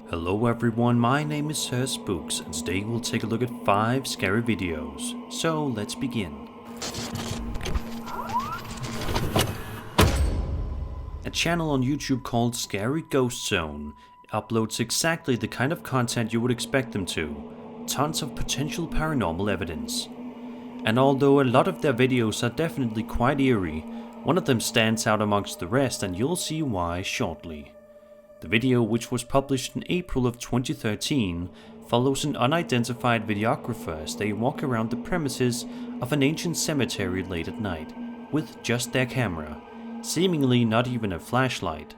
Hello everyone, my name is Sir Spooks and today we'll take a look at 5 scary videos. So let's begin. A channel on YouTube called Scary Ghost Zone uploads exactly the kind of content you would expect them to. Tons of potential paranormal evidence. And although a lot of their videos are definitely quite eerie, one of them stands out amongst the rest and you'll see why shortly. The video, which was published in April of 2013, follows an unidentified videographer as they walk around the premises of an ancient cemetery late at night, with just their camera, seemingly not even a flashlight.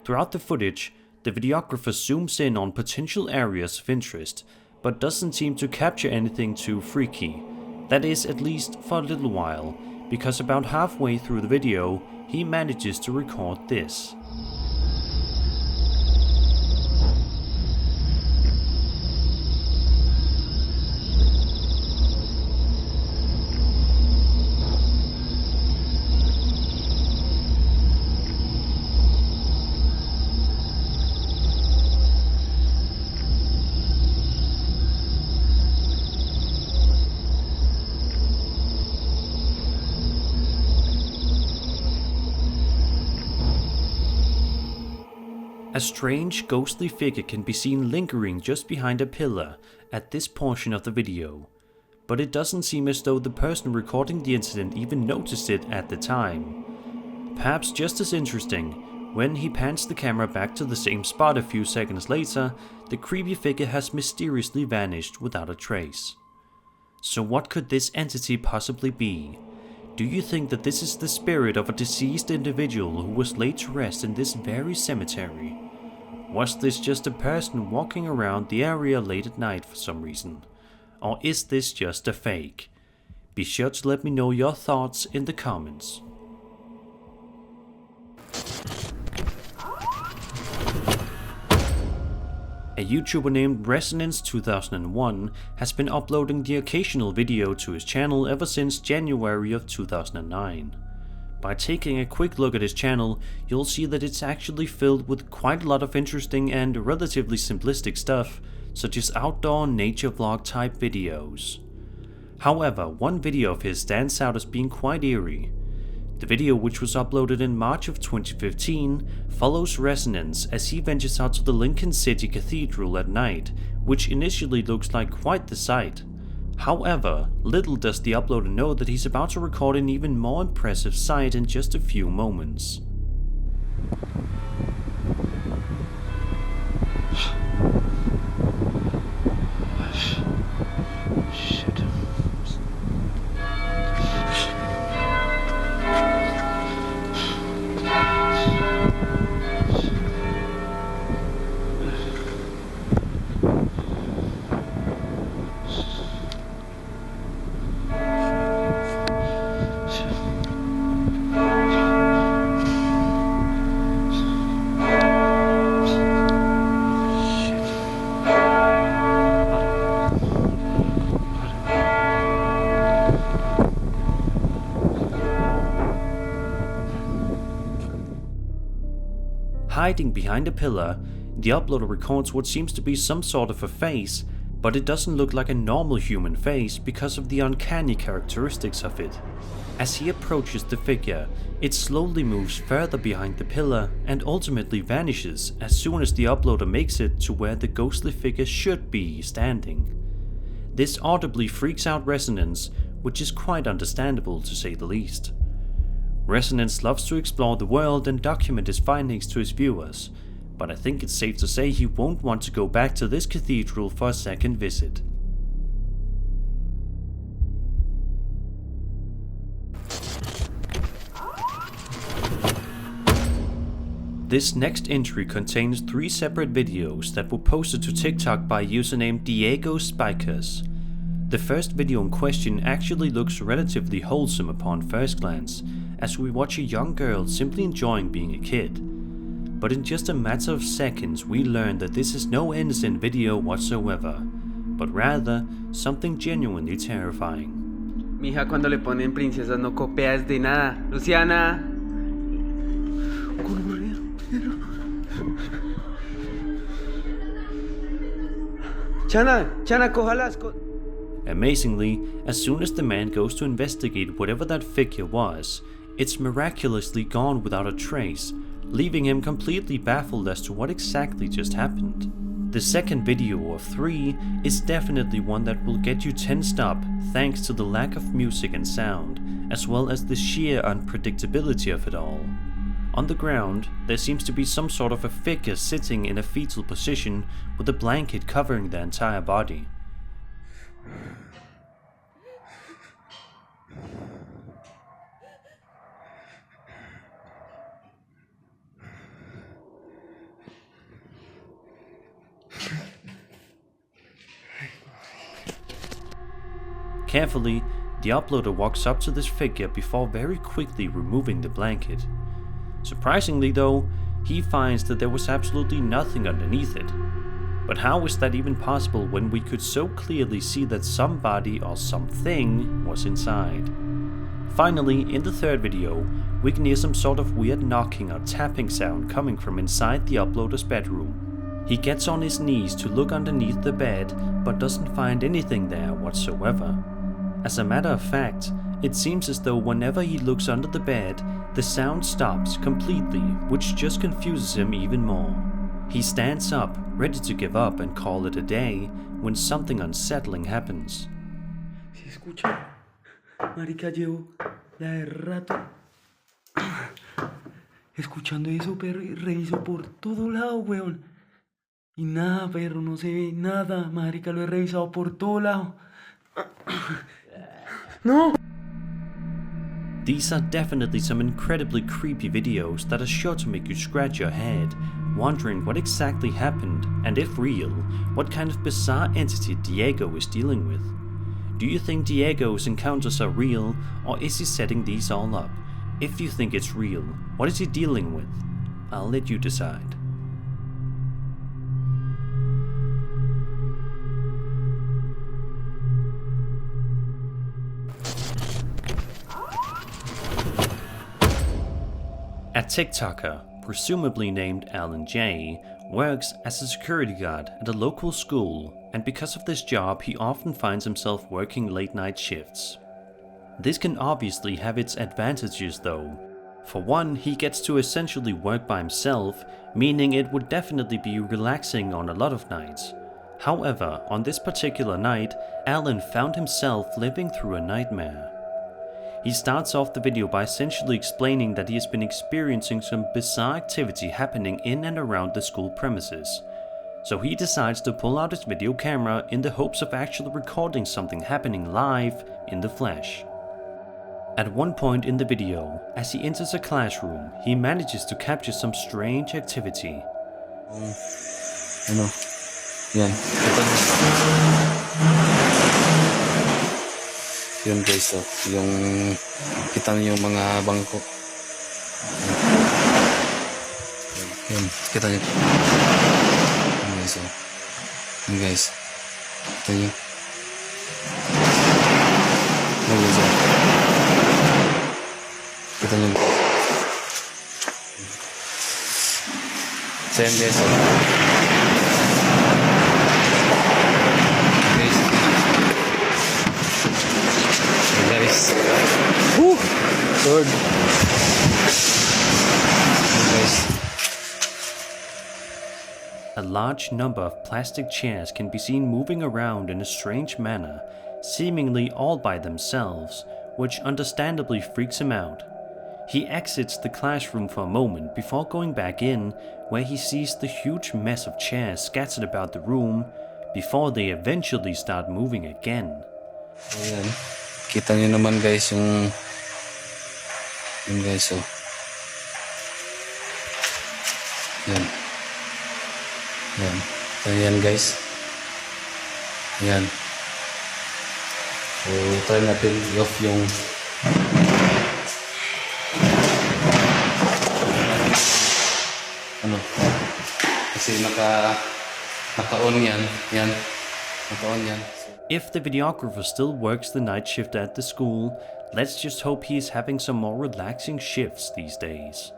Throughout the footage, the videographer zooms in on potential areas of interest, but doesn't seem to capture anything too freaky. That is, at least for a little while, because about halfway through the video, he manages to record this. A strange, ghostly figure can be seen lingering just behind a pillar at this portion of the video, but it doesn't seem as though the person recording the incident even noticed it at the time. Perhaps just as interesting, when he pans the camera back to the same spot a few seconds later, the creepy figure has mysteriously vanished without a trace. So what could this entity possibly be? Do you think that this is the spirit of a deceased individual who was laid to rest in this very cemetery? Was this just a person walking around the area late at night for some reason? Or is this just a fake? Be sure to let me know your thoughts in the comments. A YouTuber named Resonance2001 has been uploading the occasional video to his channel ever since January of 2009. By taking a quick look at his channel, you'll see that it's actually filled with quite a lot of interesting and relatively simplistic stuff, such as outdoor nature vlog type videos. However, one video of his stands out as being quite eerie. The video, which was uploaded in March of 2015, follows Resonance as he ventures out to the Lincoln City Cathedral at night, which initially looks like quite the sight. However, little does the uploader know that he's about to record an even more impressive sight in just a few moments. Shit. Hiding behind a pillar, the uploader records what seems to be some sort of a face, but it doesn't look like a normal human face because of the uncanny characteristics of it. As he approaches the figure, it slowly moves further behind the pillar and ultimately vanishes as soon as the uploader makes it to where the ghostly figure should be standing. This audibly freaks out Resonance, which is quite understandable to say the least. Resonance loves to explore the world and document his findings to his viewers, but I think it's safe to say he won't want to go back to this cathedral for a second visit. This next entry contains 3 separate videos that were posted to TikTok by a username Diego Spikers. The first video in question actually looks relatively wholesome upon first glance, as we watch a young girl simply enjoying being a kid. But in just a matter of seconds we learn that this is no innocent video whatsoever, but rather something genuinely terrifying. Mija, cuando le ponen princesas no copias de nada. Luciana. Chana, cójalas. Amazingly, as soon as the man goes to investigate whatever that figure was, it's miraculously gone without a trace, leaving him completely baffled as to what exactly just happened. The second video of 3 is definitely one that will get you tensed up thanks to the lack of music and sound, as well as the sheer unpredictability of it all. On the ground, there seems to be some sort of a figure sitting in a fetal position with a blanket covering their entire body. Carefully, the uploader walks up to this figure before very quickly removing the blanket. Surprisingly though, he finds that there was absolutely nothing underneath it. But how is that even possible when we could so clearly see that somebody or something was inside? Finally, in the third video, we can hear some sort of weird knocking or tapping sound coming from inside the uploader's bedroom. He gets on his knees to look underneath the bed, but doesn't find anything there whatsoever. As a matter of fact, it seems as though whenever he looks under the bed, the sound stops completely, which just confuses him even more. He stands up, ready to give up and call it a day, when something unsettling happens. ¿Sí escucha? Marica, llevo la de rato escuchando eso, perro, y reviso por todo lado, weón. Y nada, perro, no se ve nada, marica, lo he revisado por todo lado. No! These are definitely some incredibly creepy videos that are sure to make you scratch your head, wondering what exactly happened, and if real, what kind of bizarre entity Diego is dealing with. Do you think Diego's encounters are real, or is he setting these all up? If you think it's real, what is he dealing with? I'll let you decide. A TikToker, presumably named Alan J, works as a security guard at a local school, and because of this job he often finds himself working late night shifts. This can obviously have its advantages though. For one, he gets to essentially work by himself, meaning it would definitely be relaxing on a lot of nights. However, on this particular night, Alan found himself living through a nightmare. He starts off the video by essentially explaining that he has been experiencing some bizarre activity happening in and around the school premises. So he decides to pull out his video camera in the hopes of actually recording something happening live in the flesh. At one point in the video, as he enters a classroom, he manages to capture some strange activity. Yan. Yun guys, yung kita niyo yung mga bangko. Yun, kita niyo. Yun guys, yun guys. Kita niyo. Yun guys, kita niyo. So yun guys, guys. Woo! Lord. A large number of plastic chairs can be seen moving around in a strange manner, seemingly all by themselves, which understandably freaks him out. He exits the classroom for a moment before going back in, where he sees the huge mess of chairs scattered about the room, before they eventually start moving again. Ayan. Kita nyo naman guys yung guys yan. Yan. So yan guys. Yan. So try natin i-off yung ano kasi naka-on yan. Yan. Naka-on yan. If the videographer still works the night shift at the school, let's just hope he is having some more relaxing shifts these days.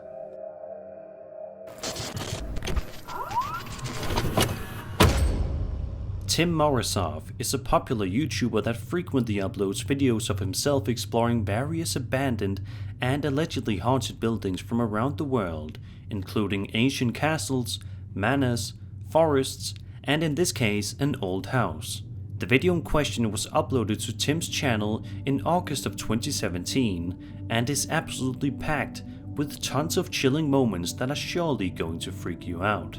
Tim Morrisov is a popular YouTuber that frequently uploads videos of himself exploring various abandoned and allegedly haunted buildings from around the world, including ancient castles, manors, forests, and in this case, an old house. The video in question was uploaded to Tim's channel in August of 2017 and is absolutely packed with tons of chilling moments that are surely going to freak you out.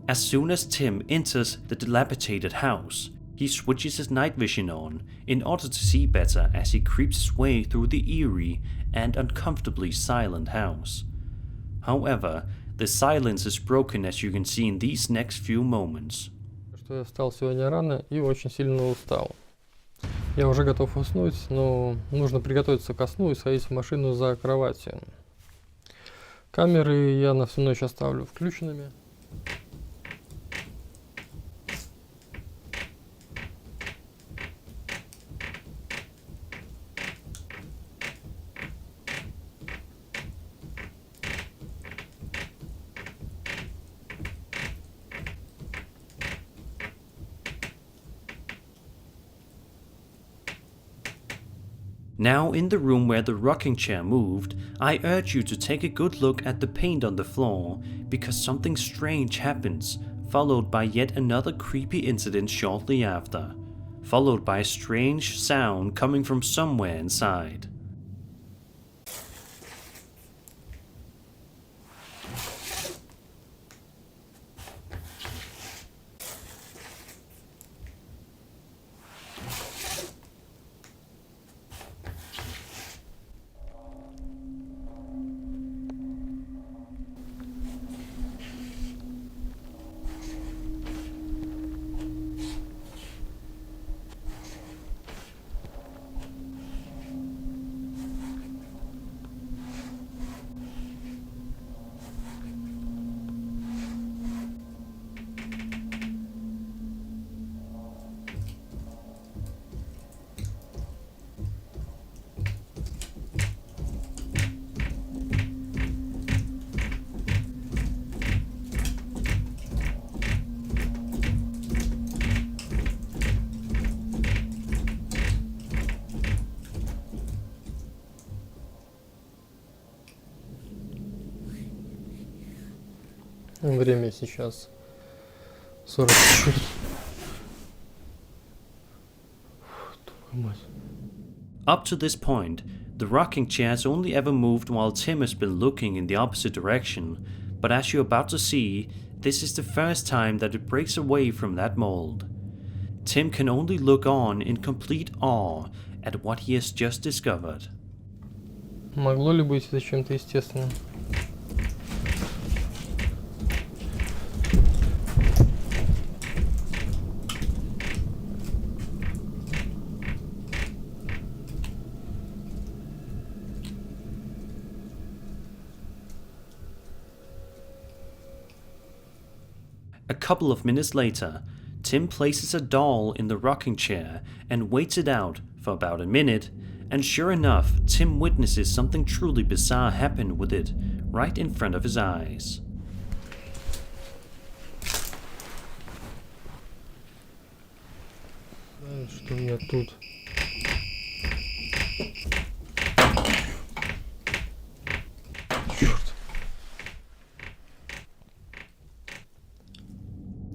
As soon as Tim enters the dilapidated house, he switches his night vision on in order to see better as he creeps his way through the eerie and uncomfortably silent house. However, the silence is broken as you can see in these next few moments. Что я встал сегодня рано и очень сильно устал. Я уже готов уснуть, но нужно приготовиться ко сну и сходить в машину за кроватью. Камеры я на всю ночь оставлю включенными. Now in the room where the rocking chair moved, I urge you to take a good look at the paint on the floor, because something strange happens, followed by yet another creepy incident shortly after, followed by a strange sound coming from somewhere inside. Время сейчас 44. Up to this point, the rocking chair has only ever moved while Tim has been looking in the opposite direction, but as you're about to see, this is the first time that it breaks away from that mold. Tim can only look on in complete awe at what he has just discovered. Могло ли быть это чем-то естественным? A couple of minutes later, Tim places a doll in the rocking chair and waits it out for about a minute, and sure enough, Tim witnesses something truly bizarre happen with it right in front of his eyes. Что у меня тут?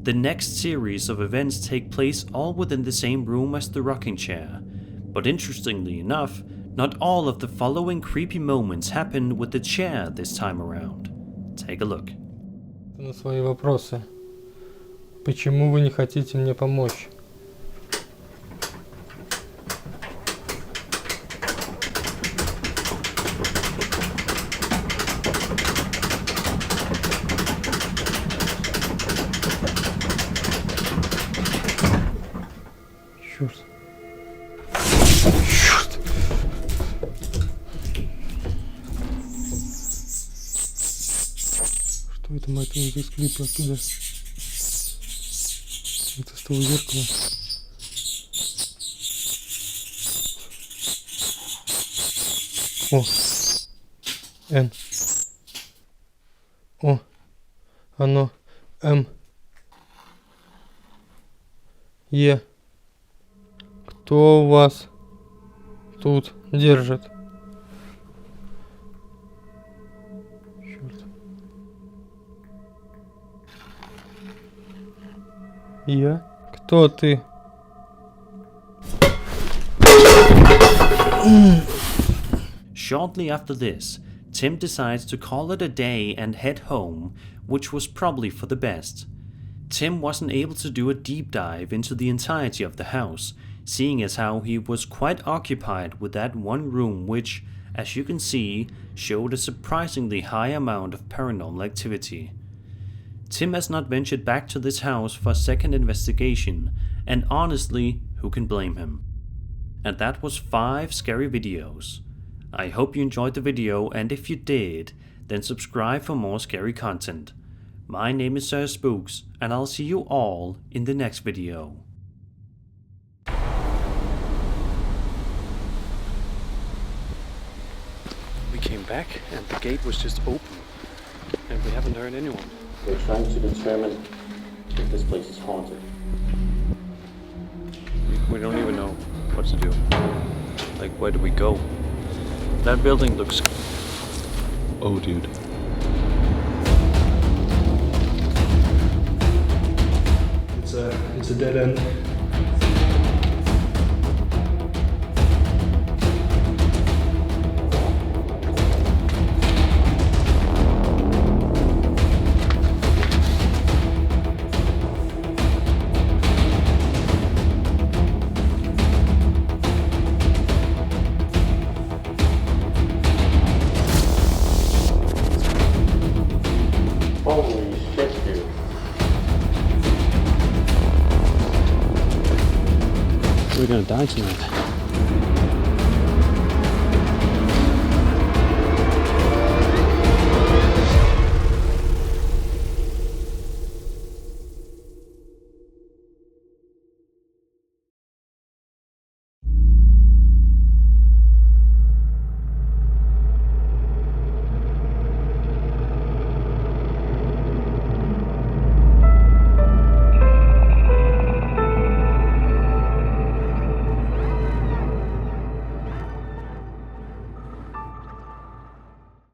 The next series of events take place all within the same room as the rocking chair, but interestingly enough, not all of the following creepy moments happen with the chair this time around. Take a look. На свои вопросы. Почему вы не хотите мне помочь? Черт. Черт. Что это, мать твою, за скрипы оттуда? Это с того зеркала. О. Н. О. Оно. М. Кто вас тут держит? Черт. Кто ты? Shortly after this, Tim decides to call it a day and head home, which was probably for the best. Tim wasn't able to do a deep dive into the entirety of the house, seeing as how he was quite occupied with that one room which, as you can see, showed a surprisingly high amount of paranormal activity. Tim has not ventured back to this house for a second investigation, and honestly, who can blame him? And that was 5 scary videos. I hope you enjoyed the video, and if you did, then subscribe for more scary content. My name is Sir Spooks, and I'll see you all in the next video. We came back and the gate was just open, and we haven't heard anyone. We're trying to determine if this place is haunted. We don't even know what to do. Like, where do we go? That building looks... Oh, dude. It's a dead end. Holy shit, dude. We're gonna die tonight.